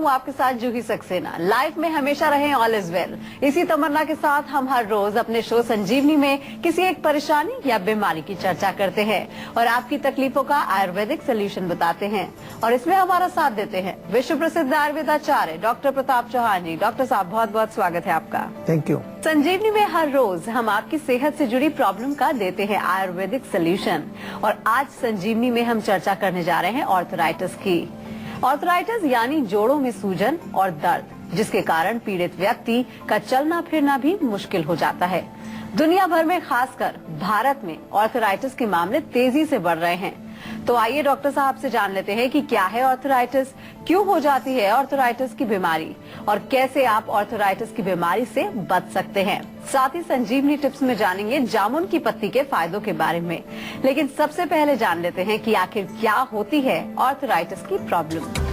हूँ आपके साथ जूही सक्सेना। लाइफ में हमेशा रहे ऑल इज वेल, इसी तमन्ना के साथ हम हर रोज अपने शो संजीवनी में किसी एक परेशानी या बीमारी की चर्चा करते हैं और आपकी तकलीफों का आयुर्वेदिक सोल्यूशन बताते हैं। और इसमें हमारा साथ देते हैं विश्व प्रसिद्ध आयुर्वेदाचार्य डॉक्टर प्रताप चौहान जी। डॉक्टर साहब, बहुत बहुत स्वागत है आपका। Thank you. संजीवनी में हर रोज हम आपकी सेहत से जुड़ी प्रॉब्लम का देते हैं आयुर्वेदिक सोल्यूशन, और आज संजीवनी में हम चर्चा करने जा रहे हैं ऑर्थराइटिस की। ऑर्थराइटिस यानी जोड़ों में सूजन और दर्द, जिसके कारण पीड़ित व्यक्ति का चलना फिरना भी मुश्किल हो जाता है। दुनिया भर में, खासकर भारत में ऑर्थराइटिस के मामले तेजी से बढ़ रहे हैं। तो आइए डॉक्टर साहब से जान लेते हैं कि क्या है ऑर्थराइटिस, क्यों हो जाती है ऑर्थराइटिस की बीमारी, और कैसे आप ऑर्थराइटिस की बीमारी से बच सकते हैं। साथ ही संजीवनी टिप्स में जानेंगे जामुन की पत्ती के फायदों के बारे में। लेकिन सबसे पहले जान लेते हैं कि आखिर क्या होती है ऑर्थराइटिस की प्रॉब्लम।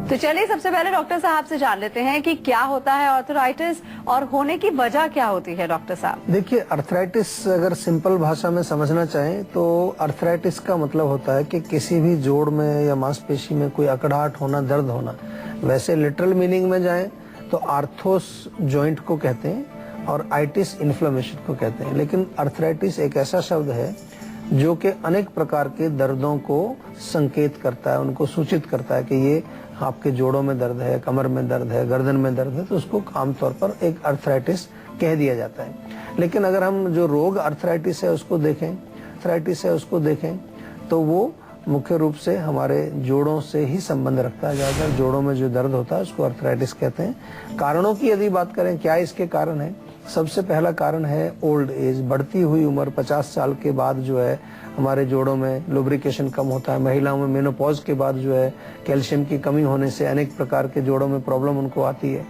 तो चलिए सबसे पहले डॉक्टर साहब से जान लेते हैं कि क्या होता है ऑर्थराइटिस और होने की वजह क्या होती है। डॉक्टर साहब, देखिए, अर्थराइटिस अगर सिंपल भाषा में समझना चाहें तो अर्थराइटिस का मतलब होता है कि किसी भी जोड़ में या मांसपेशी में कोई अकड़ाहट होना, दर्द होना। वैसे लिटरल मीनिंग में जाएं तो आर्थोस जॉइंट को कहते हैं और आइटिस इन्फ्लेमेशन को कहते हैं। लेकिन अर्थराइटिस एक ऐसा शब्द है जो कि अनेक प्रकार के दर्दों को संकेत करता है, उनको सूचित करता है कि ये आपके जोड़ों में दर्द है, कमर में दर्द है, गर्दन में दर्द है, तो उसको आमतौर पर एक अर्थराइटिस कह दिया जाता है। लेकिन अगर हम जो रोग अर्थराइटिस है उसको देखें, तो वो मुख्य रूप से हमारे जोड़ों से ही संबंध रखता है। ज्यादातर जोड़ों में जो दर्द होता है उसको अर्थराइटिस कहते हैं। कारणों की यदि बात करें, क्या इसके कारण है, सबसे पहला कारण है ओल्ड एज, बढ़ती हुई उम्र। 50 साल के बाद जो है हमारे जोड़ों में लुब्रिकेशन कम होता है। महिलाओं में मेनोपॉज के बाद जो है कैल्शियम की कमी होने से अनेक प्रकार के जोड़ों में प्रॉब्लम उनको आती है।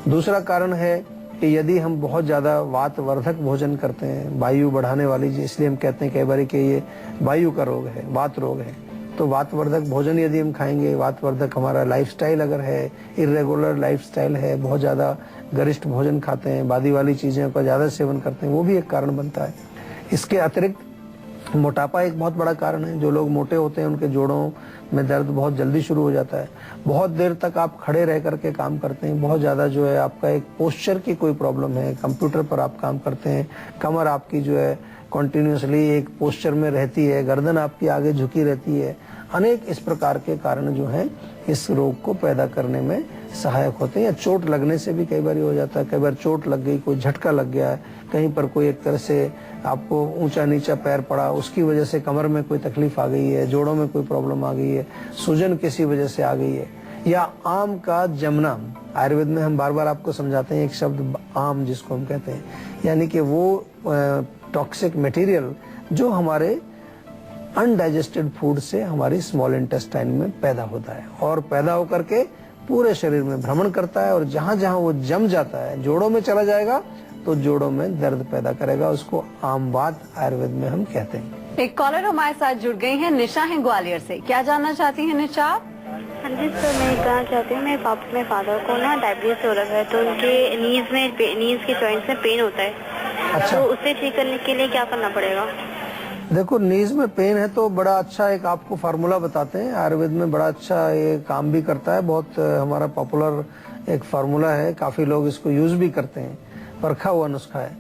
दूसरा कारण है कि यदि हम बहुत ज्यादा वातवर्धक भोजन करते हैं, वायु बढ़ाने वाली, इसलिए हम कहते हैं कई बार कि ये वायु का रोग है, वात रोग है। तो वातवर्धक भोजन यदि हम खाएंगे, वातवर्धक हमारा लाइफस्टाइल अगर है, इरेगुलर लाइफस्टाइल है, बहुत ज्यादा गरिष्ठ भोजन खाते हैं, बादी वाली चीजें का ज्यादा सेवन करते हैं, वो भी एक कारण बनता है। इसके अतिरिक्त मोटापा एक बहुत बड़ा कारण है। जो लोग मोटे होते हैं उनके जोड़ों में दर्द बहुत जल्दी शुरू हो जाता है। बहुत देर तक आप खड़े रह करके काम करते हैं, बहुत ज्यादा जो है आपका एक पोस्चर की कोई प्रॉब्लम है, कंप्यूटर पर आप काम करते हैं, कमर आपकी जो है कॉन्टिन्यूसली एक पोस्चर में रहती है, गर्दन आपकी आगे झुकी रहती है। अनेक इस प्रकार के कारण जो है इस रोग को पैदा करने में सहायक होते हैं। या चोट लगने से भी कई बार हो जाता है। कई बार चोट लग गई, कोई झटका लग गया है, कहीं पर कोई एक तरह से आपको ऊंचा नीचा पैर पड़ा, उसकी वजह से कमर में कोई तकलीफ आ गई है, जोड़ों में कोई प्रॉब्लम आ गई है, सूजन किसी वजह से आ गई है, या आम का जमना। आयुर्वेद में हम बार बार आपको समझाते हैं एक शब्द आम जिसको हम कहते हैं, यानी कि वो टॉक्सिक मटेरियल जो हमारे अनडाइजेस्टेड फूड से हमारी स्मॉल इंटेस्टाइन में पैदा होता है और पैदा होकर के पूरे शरीर में भ्रमण करता है, और जहां जहां वो जम जाता है, जोड़ों में चला जाएगा तो जोड़ों में दर्द पैदा करेगा। उसको आमवात आयुर्वेद में हम कहते हैं। एक कॉलर हमारे साथ जुड़ गई हैं, निशा है ग्वालियर से। क्या जानना चाहती हैं निशा? हाँ जी सर, मैं कहना चाहती हूँ मेरे फादर को ना डायबिटीज हो रहा है, तो उनके नीज के जॉइंट्स में पेन होता है। अच्छा। तो उसे ठीक करने के लिए क्या करना पड़ेगा? देखो, नीज में पेन है तो बड़ा अच्छा एक आपको फार्मूला बताते हैं। आयुर्वेद में बड़ा अच्छा ये काम भी करता है, बहुत हमारा पॉपुलर एक फार्मूला है, काफी लोग इसको यूज भी करते हैं, परखा हुआ नुस्खा है।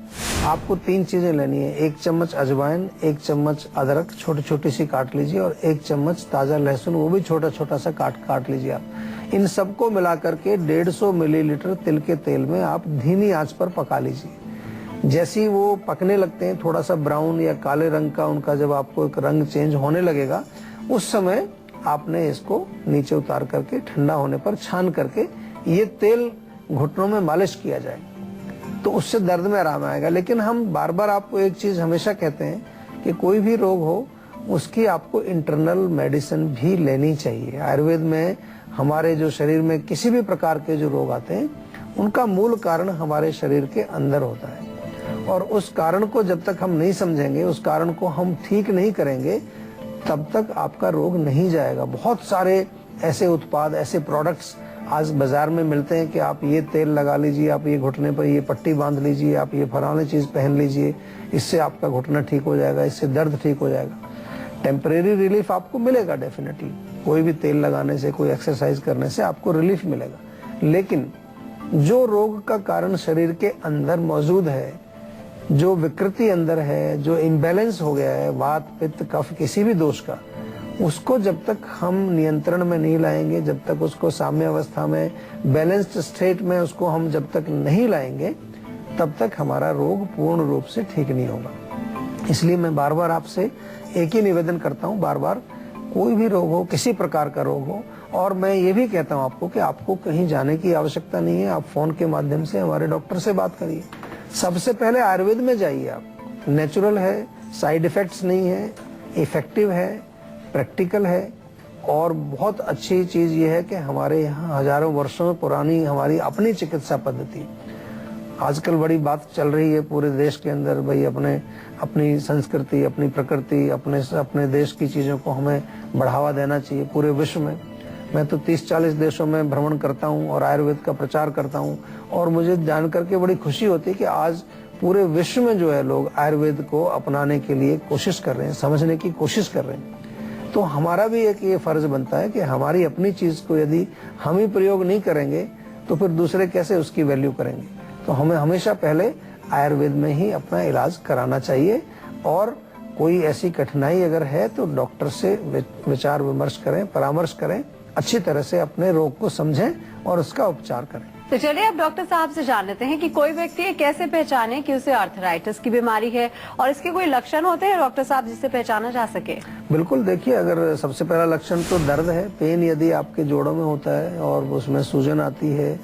आपको 3 चीजें लेनी है। 1 चम्मच अजवाइन, 1 चम्मच अदरक छोटी छोटी सी काट लीजिए, और 1 चम्मच ताजा लहसुन, वो भी छोटा छोटा सा काट लीजिए आप। इन सबको मिलाकर के 150 मिलीलीटर तिल के तेल में आप धीमी आंच पर पका लीजिए। जैसे ही वो पकने लगते हैं, थोड़ा सा ब्राउन या काले रंग का उनका जब आपको एक रंग चेंज होने लगेगा, उस समय आपने इसको नीचे उतार करके ठंडा होने पर छान करके ये तेल घुटनों में मालिश किया जाए, तो उससे दर्द में आराम आएगा। लेकिन हम बार बार आपको एक चीज हमेशा कहते हैं कि कोई भी रोग हो उसकी आपको इंटरनल मेडिसिन भी लेनी चाहिए। आयुर्वेद में हमारे जो शरीर में किसी भी प्रकार के जो रोग आते हैं उनका मूल कारण हमारे शरीर के अंदर होता है, और उस कारण को जब तक हम नहीं समझेंगे, उस कारण को हम ठीक नहीं करेंगे, तब तक आपका रोग नहीं जाएगा। बहुत सारे ऐसे उत्पाद, ऐसे प्रोडक्ट्स आज बाजार में मिलते हैं कि आप ये तेल लगा लीजिए, आप ये घुटने पर ये पट्टी बांध लीजिए, आप ये फलानी चीज पहन लीजिए, इससे आपका घुटना ठीक हो जाएगा, इससे दर्द ठीक हो जाएगा। टेम्परेरी रिलीफ आपको मिलेगा डेफिनेटली, कोई भी तेल लगाने से, कोई एक्सरसाइज करने से आपको रिलीफ मिलेगा। लेकिन जो रोग का कारण शरीर के अंदर मौजूद है, जो विकृति अंदर है, जो इम्बैलेंस हो गया है, वात पित्त कफ किसी भी दोष का, उसको जब तक हम नियंत्रण में नहीं लाएंगे, जब तक उसको साम्य अवस्था में, बैलेंस्ड स्टेट में उसको हम जब तक नहीं लाएंगे, तब तक हमारा रोग पूर्ण रूप से ठीक नहीं होगा। इसलिए मैं बार बार आपसे एक ही निवेदन करता हूँ, बार बार, कोई भी रोग हो, किसी प्रकार का रोग हो, और मैं ये भी कहता हूँ आपको कि आपको कहीं जाने की आवश्यकता नहीं है। आप फोन के माध्यम से हमारे डॉक्टर से बात करिए। सबसे पहले आयुर्वेद में जाइए। आप नेचुरल है, साइड इफेक्ट्स नहीं है, इफेक्टिव है, प्रैक्टिकल है, और बहुत अच्छी चीज ये है कि हमारे यहाँ हजारों वर्षों पुरानी हमारी अपनी चिकित्सा पद्धति। आजकल बड़ी बात चल रही है पूरे देश के अंदर, भाई अपनी संस्कृति, अपनी प्रकृति, अपने देश की चीजों को हमें बढ़ावा देना चाहिए पूरे विश्व में। मैं तो 30-40 देशों में भ्रमण करता हूँ और आयुर्वेद का प्रचार करता हूँ, और मुझे जान करके बड़ी खुशी होती है कि आज पूरे विश्व में जो है लोग आयुर्वेद को अपनाने के लिए कोशिश कर रहे हैं, समझने की कोशिश कर रहे हैं। तो हमारा भी एक ये फर्ज बनता है कि हमारी अपनी चीज को यदि हम ही प्रयोग नहीं करेंगे तो फिर दूसरे कैसे उसकी वैल्यू करेंगे। तो हमें हमेशा पहले आयुर्वेद में ही अपना इलाज कराना चाहिए, और कोई ऐसी कठिनाई अगर है तो डॉक्टर से विचार विमर्श करें, परामर्श करें, अच्छी तरह से अपने रोग को समझें और उसका उपचार करें। तो चलिए अब डॉक्टर साहब से जान लेते हैं कि कोई व्यक्ति ये कैसे पहचाने कि उसे आर्थराइटिस की बीमारी है, और इसके कोई लक्षण होते हैं डॉक्टर साहब जिससे पहचाना जा सके? बिल्कुल, देखिए, अगर सबसे पहला लक्षण तो दर्द है, पेन यदि आपके जोड़ों में होता है और उसमें सूजन आती है,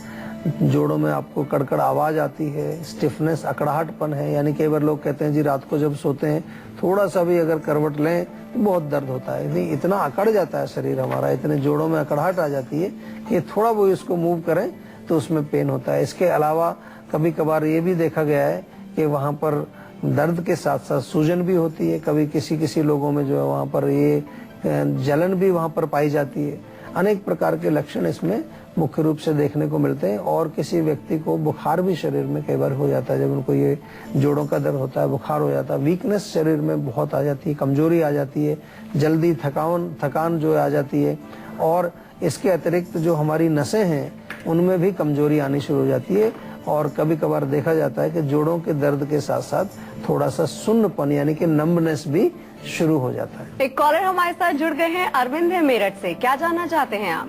जोड़ों में आपको कड़कड़ आवाज आती है, स्टिफनेस, अकड़ाहटपन है, यानी कई बार लोग कहते हैं जी रात को जब सोते हैं थोड़ा सा भी अगर करवट लें तो बहुत दर्द होता है। नहीं, इतना अकड़ जाता है शरीर हमारा, इतने जोड़ों में अकड़ाहट आ जाती है कि थोड़ा वो इसको मूव करें तो उसमें पेन होता है। इसके अलावा कभी कभार ये भी देखा गया है कि वहाँ पर दर्द के साथ साथ सूजन भी होती है। कभी किसी लोगों में जो है वहाँ पर ये जलन भी वहाँ पर पाई जाती है। अनेक प्रकार के लक्षण इसमें मुख्य रूप से देखने को मिलते हैं। और किसी व्यक्ति को बुखार भी शरीर में कई बार हो जाता है, जब उनको ये जोड़ों का दर्द होता है, बुखार हो जाता है, वीकनेस शरीर में बहुत आ जाती है, कमजोरी आ जाती है, जल्दी थकान जो आ जाती है। और इसके अतिरिक्त जो हमारी नसें हैं उनमें भी कमजोरी आनी शुरू हो जाती है। और कभी कभार देखा जाता है कि जोड़ों के दर्द के साथ साथ थोड़ा सा सुन्नपन यानी कि नंबनेस भी शुरू हो जाता है। एक कॉलर हमारे साथ जुड़ गए हैं, अरविंद है मेरठ से। क्या जानना चाहते हैं आप?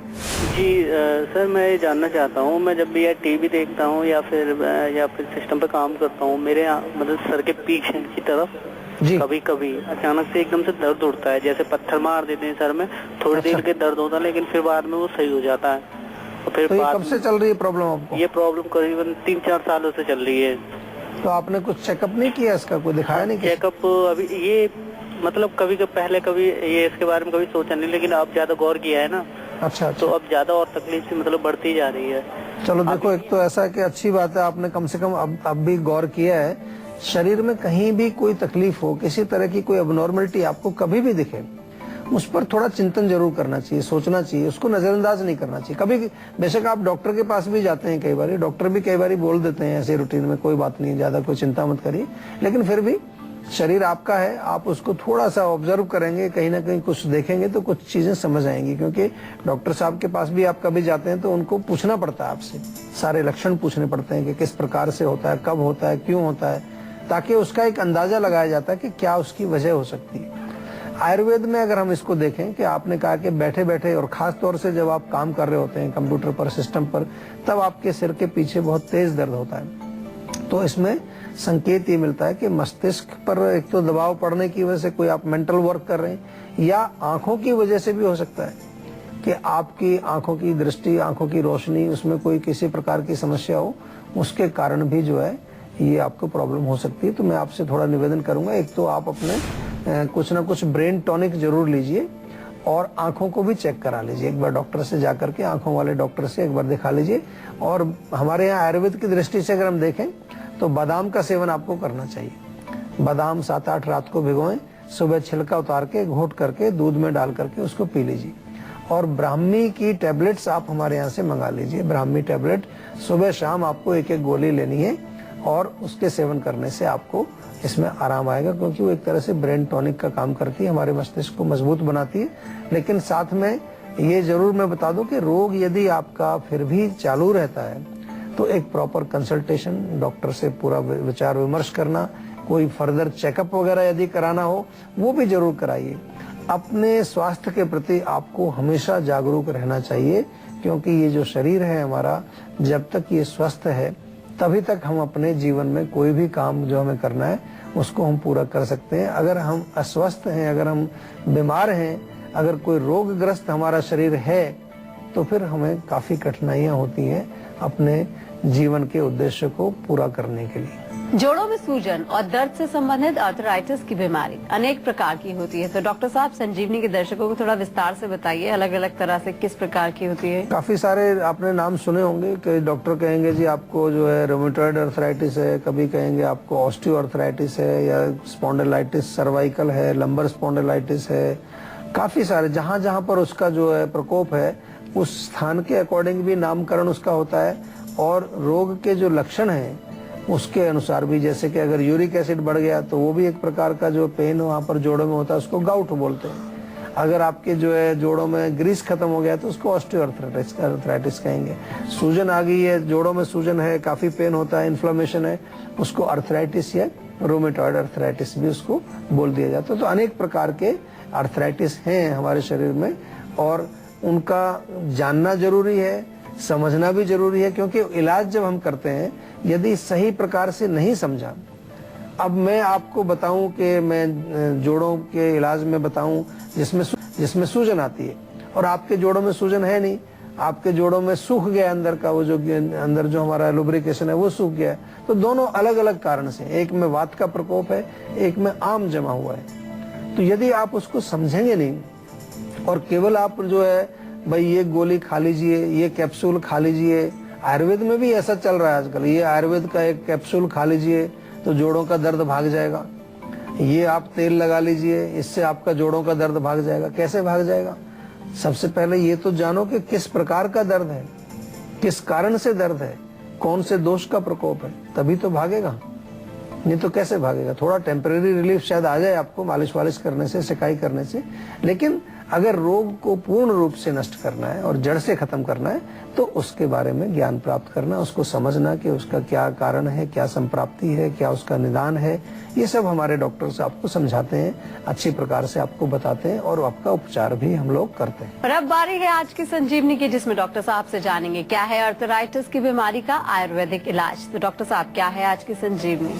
जी सर, मैं ये जानना चाहता हूँ, मैं जब भी टीवी देखता हूँ या फिर सिस्टम पे काम करता हूँ, मेरे मतलब सर के पीछे की तरफ कभी कभी अचानक से एकदम से दर्द उठता है, जैसे पत्थर मार देते हैं सर में। थोड़ी देर के दर्द होता है लेकिन फिर बाद में वो सही हो जाता है। तो फिर तो कब से चल रही है प्रॉब्लम आपको? ये प्रॉब्लम करीबन 3-4 सालों से चल रही है। तो आपने कुछ चेकअप नहीं किया इसका, कोई दिखाया नहीं? चेकअप अभी ये मतलब पहले कभी ये इसके बारे में कभी सोचा नहीं, लेकिन अब ज्यादा गौर किया है ना। अच्छा। तो अब ज्यादा और तकलीफ से मतलब बढ़ती जा रही है। चलो देखो, एक तो ऐसा कि अच्छी बात है आपने कम से कम अब भी गौर किया है। शरीर में कहीं भी कोई तकलीफ हो, किसी तरह की कोई अबनॉर्मलिटी आपको कभी भी दिखे, उस पर थोड़ा चिंतन जरूर करना चाहिए, सोचना चाहिए, उसको नजरअंदाज नहीं करना चाहिए। कभी बेशक आप डॉक्टर के पास भी जाते हैं, कई बार डॉक्टर भी कई बार बोल देते हैं ऐसे रूटीन में, कोई बात नहीं, ज्यादा कोई चिंता मत करिए, लेकिन फिर भी शरीर आपका है, आप उसको थोड़ा सा ऑब्जर्व करेंगे, कहीं ना कहीं कुछ देखेंगे तो कुछ चीजें समझ आएंगी। क्योंकि डॉक्टर साहब के पास भी आप कभी जाते हैं तो उनको पूछना पड़ता है आपसे, सारे लक्षण पूछने पड़ते हैं कि किस प्रकार से होता है, कब होता है, क्यों होता है, ताकि उसका एक अंदाजा लगाया जाता है कि क्या उसकी वजह हो सकती है। आयुर्वेद में अगर हम इसको देखें कि आपने कहा कि बैठे बैठे, और खास तौर से जब आप काम कर रहे होते हैं कंप्यूटर पर, सिस्टम पर, तब आपके सिर के पीछे बहुत तेज दर्द होता है। तो इसमें संकेत ये मिलता है कि मस्तिष्क पर एक तो दबाव पड़ने की वजह से कोई आप मेंटल वर्क कर रहे हैं, या आंखों की वजह से भी हो सकता है कि आपकी आंखों की दृष्टि, आंखों की रोशनी, उसमें कोई किसी प्रकार की समस्या हो, उसके कारण भी जो है ये आपको प्रॉब्लम हो सकती है। तो मैं आपसे थोड़ा निवेदन करूंगा, एक तो आप अपने कुछ ना कुछ ब्रेन टॉनिक जरूर लीजिए, और आंखों को भी चेक करा लीजिए एक बार डॉक्टर से जाकर के, आंखों वाले डॉक्टर से एक बार दिखा लीजिए। और हमारे यहाँ आयुर्वेद की दृष्टि से अगर हम देखें तो बादाम का सेवन आपको करना चाहिए। बादाम 7-8 रात को भिगोएं, सुबह छिलका उतार के घोट करके दूध में डाल करके उसको पी लीजिए। और ब्राह्मी की टैबलेट्स आप हमारे यहाँ से मंगा लीजिए। ब्राह्मी टैबलेट सुबह शाम आपको एक एक गोली लेनी है और उसके सेवन करने से आपको इसमें आराम आएगा, क्योंकि वो एक तरह से ब्रेन टॉनिक का काम करती है, हमारे मस्तिष्क को मजबूत बनाती है। लेकिन साथ में ये जरूर मैं बता दूं कि रोग यदि आपका फिर भी चालू रहता है तो एक प्रॉपर कंसल्टेशन, डॉक्टर से पूरा विचार विमर्श करना, कोई फर्दर चेकअप वगैरह यदि कराना हो वो भी जरूर कराइए। अपने स्वास्थ्य के प्रति आपको हमेशा जागरूक रहना चाहिए, क्योंकि ये जो शरीर है हमारा, जब तक ये स्वस्थ है तभी तक हम अपने जीवन में कोई भी काम जो हमें करना है उसको हम पूरा कर सकते हैं। अगर हम अस्वस्थ हैं, अगर हम बीमार हैं, अगर कोई रोगग्रस्त हमारा शरीर है तो फिर हमें काफी कठिनाइयां होती हैं अपने जीवन के उद्देश्य को पूरा करने के लिए। जोड़ों में सूजन और दर्द से संबंधित आर्थराइटिस की बीमारी अनेक प्रकार की होती है, तो डॉक्टर साहब संजीवनी के दर्शकों को थोड़ा विस्तार से बताइए, अलग अलग तरह से किस प्रकार की होती है। काफी सारे आपने नाम सुने होंगे कि डॉक्टर कहेंगे जी आपको जो है रोमेटॉइड आर्थराइटिस है, कभी कहेंगे आपको ऑस्टियो आर्थराइटिस है, या स्पॉन्डिलाइटिस सर्वाइकल है, लंबर स्पॉन्डिलाइटिस है। काफी सारे जहाँ जहाँ पर उसका जो है प्रकोप है उस स्थान के अकॉर्डिंग भी नामकरण उसका होता है, और रोग के जो लक्षण हैं उसके अनुसार भी, जैसे कि अगर यूरिक एसिड बढ़ गया तो वो भी एक प्रकार का जो पेन वहाँ पर जोड़ों में होता है उसको गाउट बोलते हैं। अगर आपके जो है जोड़ों में ग्रीस खत्म हो गया तो उसको ऑस्टियोआर्थराइटिस कहेंगे। सूजन आ गई है, जोड़ों में सूजन है, काफी पेन होता है, इन्फ्लेमेशन है, उसको आर्थराइटिस या रोमेटॉइड आर्थराइटिस भी उसको बोल दिया जाता है। तो अनेक प्रकार के आर्थराइटिस हैं हमारे शरीर में, और उनका जानना जरूरी है, समझना भी जरूरी है, क्योंकि इलाज जब हम करते हैं यदि सही प्रकार से नहीं समझा, अब मैं आपको बताऊं कि मैं जोड़ों के इलाज में बताऊं जिसमें सूजन आती है और आपके जोड़ों में सूजन है नहीं, आपके जोड़ों में सूख गया अंदर का, वो जो अंदर जो हमारा लुब्रिकेशन है वो सूख गया, तो दोनों अलग अलग कारण से, एक में वात का प्रकोप है, एक में आम जमा हुआ है। तो यदि आप उसको समझेंगे नहीं और केवल आप जो है भाई ये गोली खा लीजिए, ये कैप्सूल खा लीजिए, आयुर्वेद में भी ऐसा चल रहा है आजकल, ये आयुर्वेद का एक कैप्सूल खा लीजिए तो जोड़ों का दर्द भाग जाएगा, ये आप तेल लगा लीजिए इससे आपका जोड़ों का दर्द भाग जाएगा। कैसे भाग जाएगा? सबसे पहले ये तो जानो कि किस प्रकार का दर्द है, किस कारण से दर्द है, कौन से दोष का प्रकोप है, तभी तो भागेगा, नहीं तो कैसे भागेगा। थोड़ा टेम्परेरी रिलीफ शायद आ जाए आपको मालिश वालिश करने से, सिकाई करने से, लेकिन अगर रोग को पूर्ण रूप से नष्ट करना है और जड़ से खत्म करना है तो उसके बारे में ज्ञान प्राप्त करना, उसको समझना कि उसका क्या कारण है, क्या संप्राप्ति है, क्या उसका निदान है, ये सब हमारे डॉक्टर्स आपको समझाते हैं, अच्छी प्रकार से आपको बताते हैं और आपका उपचार भी हम लोग करते हैं। और अब बारी है आज की संजीवनी की, जिसमें डॉक्टर साहब से जानेंगे क्या है आर्थराइटिस की बीमारी का आयुर्वेदिक इलाज। तो डॉक्टर साहब क्या है आज की संजीवनी?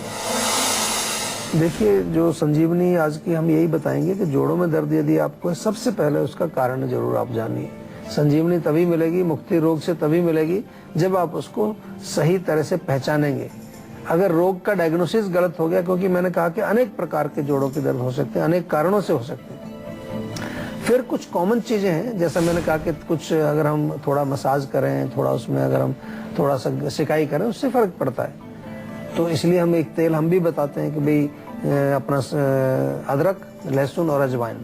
देखिए, जो संजीवनी आज की हम यही बताएंगे कि जोड़ों में दर्द यदि आपको है, सबसे पहले उसका कारण जरूर आप जानिए। संजीवनी तभी मिलेगी, मुक्ति रोग से तभी मिलेगी जब आप उसको सही तरह से पहचानेंगे। अगर रोग का डायग्नोसिस गलत हो गया, क्योंकि मैंने कहा कि अनेक प्रकार के जोड़ों के दर्द हो सकते हैं, अनेक कारणों से हो सकते हैं। फिर कुछ कॉमन चीजें हैं, जैसा मैंने कहा कि कुछ अगर हम थोड़ा मसाज करें, थोड़ा उसमें अगर हम थोड़ा सा सिकाई करें, उससे फर्क पड़ता है। तो इसलिए हम एक तेल हम भी बताते हैं कि भाई अपना अदरक, लहसुन और अजवाइन,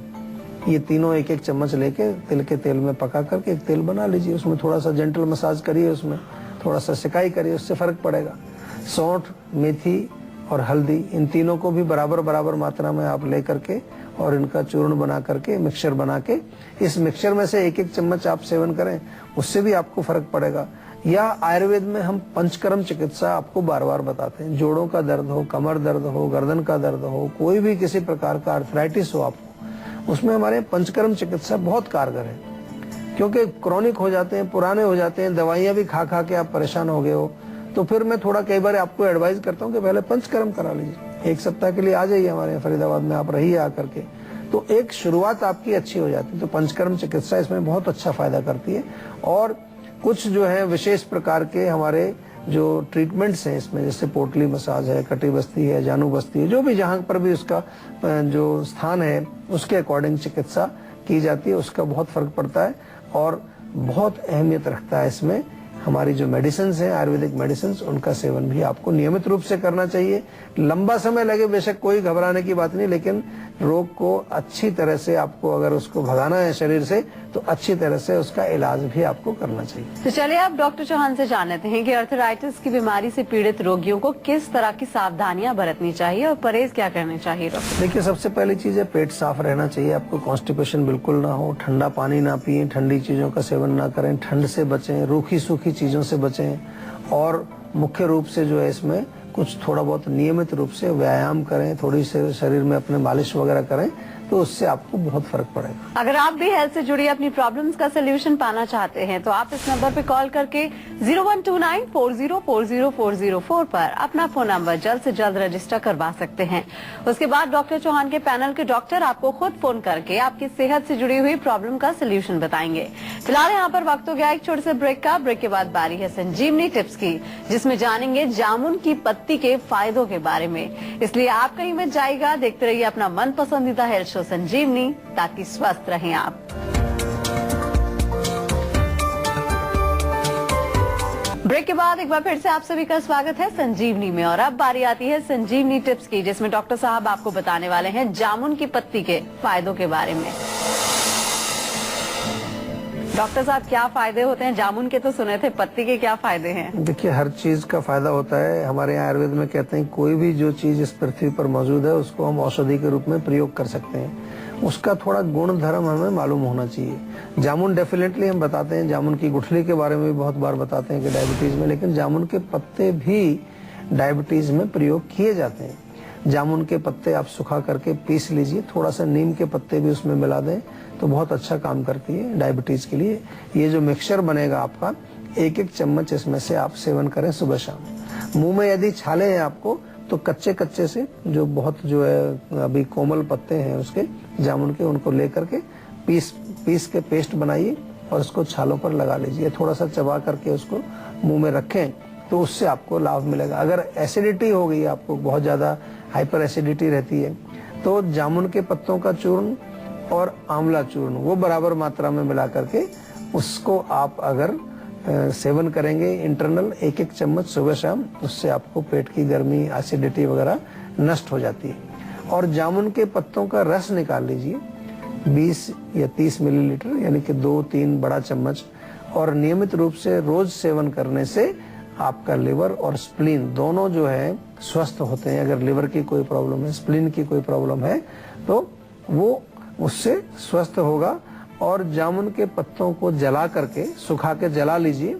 ये तीनों एक एक चम्मच लेके तिल के तेल में पका करके एक तेल बना लीजिए, उसमें थोड़ा सा जेंटल मसाज करिए, उसमें थोड़ा सा सिकाई करिए, उससे फर्क पड़ेगा। सौंठ, मेथी और हल्दी, इन तीनों को भी बराबर बराबर मात्रा में आप ले करके और इनका चूर्ण बना करके मिक्सचर बना के इस मिक्सचर में से एक एक चम्मच आप सेवन करें, उससे भी आपको फर्क पड़ेगा। या आयुर्वेद में हम पंचकर्म चिकित्सा आपको बार बार बताते हैं। जोड़ों का दर्द हो, कमर दर्द हो, गर्दन का दर्द हो, कोई भी किसी प्रकार का आर्थराइटिस हो आपको, उसमें हमारे पंचकर्म चिकित्सा बहुत कारगर है, क्योंकि क्रॉनिक हो जाते हैं, पुराने हो जाते हैं, दवाइयां भी खा खा के आप परेशान हो गए हो, तो फिर मैं थोड़ा कई बार आपको एडवाइस करता हूँ कि पहले पंचकर्म करा लीजिए, 1 सप्ताह के लिए आ जाइए हमारे फरीदाबाद में, आप रहिए आकर के, तो एक शुरुआत आपकी अच्छी हो जाती है। तो पंचकर्म चिकित्सा इसमें बहुत अच्छा फायदा करती है। और कुछ जो है विशेष प्रकार के हमारे जो ट्रीटमेंट्स हैं इसमें, जैसे पोटली मसाज है, कटी बस्ती है, जानू बस्ती है, जो भी जहाँ पर भी उसका जो स्थान है उसके अकॉर्डिंग चिकित्सा की जाती है, उसका बहुत फर्क पड़ता है और बहुत अहमियत रखता है इसमें हमारी जो मेडिसिन है, आयुर्वेदिक मेडिसिन, उनका सेवन भी आपको नियमित रूप से करना चाहिए। लंबा समय लगे बेशक कोई घबराने की बात नहीं, लेकिन रोग को अच्छी तरह से आपको अगर उसको भगाना है शरीर से तो अच्छी तरह से उसका इलाज भी आपको करना चाहिए। तो चलिए आप डॉक्टर चौहान से जान लेते हैं कि आर्थराइटिस की बीमारी से पीड़ित रोगियों को किस तरह की सावधानियां बरतनी चाहिए और परहेज क्या करने चाहिए। डॉक्टर देखिए, सबसे पहली चीज है पेट साफ रहना चाहिए। आपको कॉन्स्टिपेशन बिल्कुल ना हो, ठंडा पानी ना पिए, ठंडी चीजों का सेवन ना करें, ठंड से बचें, रूखी सूखी चीजों से बचें और मुख्य रूप से जो है इसमें कुछ थोड़ा बहुत नियमित रूप से व्यायाम करें, थोड़ी से शरीर में अपने मालिश वगैरह करें तो उससे आपको बहुत फर्क पड़ेगा। अगर आप भी हेल्थ से जुड़ी अपनी प्रॉब्लम्स का सोल्यूशन पाना चाहते हैं तो आप इस नंबर पे कॉल करके 0129404040 पर अपना फोन नंबर जल्द से जल्द रजिस्टर करवा सकते हैं। उसके बाद डॉक्टर चौहान के पैनल के डॉक्टर आपको खुद फोन करके आपकी सेहत से जुड़ी हुई प्रॉब्लम का सोल्यूशन बताएंगे। फिलहाल यहाँ पर वक्त हो गया एक छोटे से ब्रेक का। ब्रेक के बाद बारी है संजीवनी टिप्स की, जिसमें जानेंगे जामुन की पत्ती के फायदों के बारे में। इसलिए आप कहीं मत जाइएगा, देखते रहिए अपना मन पसंदीदा हेल्थ शो संजीवनी, ताकि स्वस्थ रहें आप। ब्रेक के बाद एक बार फिर से आप सभी का स्वागत है संजीवनी में और अब बारी आती है संजीवनी टिप्स की, जिसमें डॉक्टर साहब आपको बताने वाले हैं जामुन की पत्ती के फायदों के बारे में। डॉक्टर साहब, क्या फायदे होते हैं जामुन के? तो सुने थे, पत्ती के क्या फायदे हैं? देखिए, हर चीज का फायदा होता है। हमारे यहाँ आयुर्वेद में कहते हैं कोई भी जो चीज इस पृथ्वी पर मौजूद है उसको हम औषधि के रूप में प्रयोग कर सकते हैं। उसका थोड़ा गुण धर्म हमें मालूम होना चाहिए। जामुन डेफिनेटली हम बताते हैं, जामुन की गुठली के बारे में भी बहुत बार बताते हैं कि डायबिटीज में, लेकिन जामुन के पत्ते भी डायबिटीज में प्रयोग किए जाते हैं। जामुन के पत्ते आप सुखा करके पीस लीजिए, थोड़ा सा नीम के पत्ते भी उसमें मिला दें तो बहुत अच्छा काम करती है डायबिटीज के लिए। ये जो मिक्सचर बनेगा आपका, एक एक चम्मच इसमें से आप सेवन करें सुबह शाम। मुंह में यदि छाले हैं आपको तो कच्चे कच्चे से जो बहुत जो है अभी कोमल पत्ते हैं उसके जामुन के, उनको लेकर के पीस के पेस्ट बनाइए और उसको छालों पर लगा लीजिए। थोड़ा सा चबा करके उसको मुंह में रखें तो उससे आपको लाभ मिलेगा। अगर एसिडिटी हो गई, आपको बहुत ज्यादा हाइपर एसिडिटी रहती है, तो जामुन के पत्तों का चूर्ण और आंवला चूर्ण वो बराबर मात्रा में मिला करके उसको आप अगर सेवन करेंगे इंटरनल एक एक चम्मच सुबह शाम, उससे आपको पेट की गर्मी, एसिडिटी वगैरह नष्ट हो जाती है। और जामुन के पत्तों का रस निकाल लीजिए 20 या 30 मिलीलीटर, यानी कि 2-3 बड़ा चम्मच, और नियमित रूप से रोज सेवन करने से आपका लिवर और स्प्लीन दोनों जो है स्वस्थ होते हैं। अगर लिवर की कोई प्रॉब्लम है, स्प्लीन की कोई प्रॉब्लम है तो वो उससे स्वस्थ होगा। और जामुन के पत्तों को जला करके, सुखा के जला लीजिए,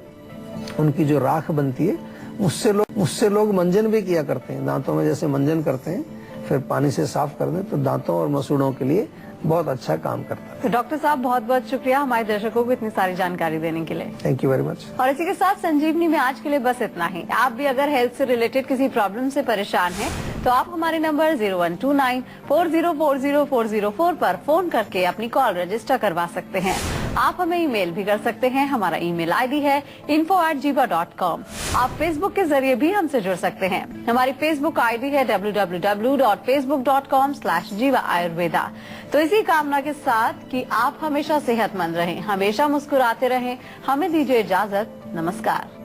उनकी जो राख बनती है उससे लोग मंजन भी किया करते हैं। दांतों में जैसे मंजन करते हैं, फिर पानी से साफ कर दें तो दांतों और मसूड़ों के लिए बहुत अच्छा काम करता है। तो डॉक्टर साहब, बहुत बहुत शुक्रिया हमारे दर्शकों को इतनी सारी जानकारी देने के लिए। Thank you very much. और इसी के साथ संजीवनी में आज के लिए बस इतना ही। आप भी अगर हेल्थ से रिलेटेड किसी प्रॉब्लम से परेशान हैं तो आप हमारे नंबर 0129404040 पर फोन करके अपनी कॉल रजिस्टर करवा सकते हैं। आप हमें ईमेल भी कर सकते हैं। हमारा ईमेल आईडी है info@jiva.com। आप फेसबुक के जरिए भी हमसे जुड़ सकते हैं। हमारी फेसबुक आईडी है www.facebook.com/jiva ayurveda। तो इसी कामना के साथ कि आप हमेशा सेहतमंद रहें, हमेशा मुस्कुराते रहें, हमें दीजिए इजाजत। नमस्कार।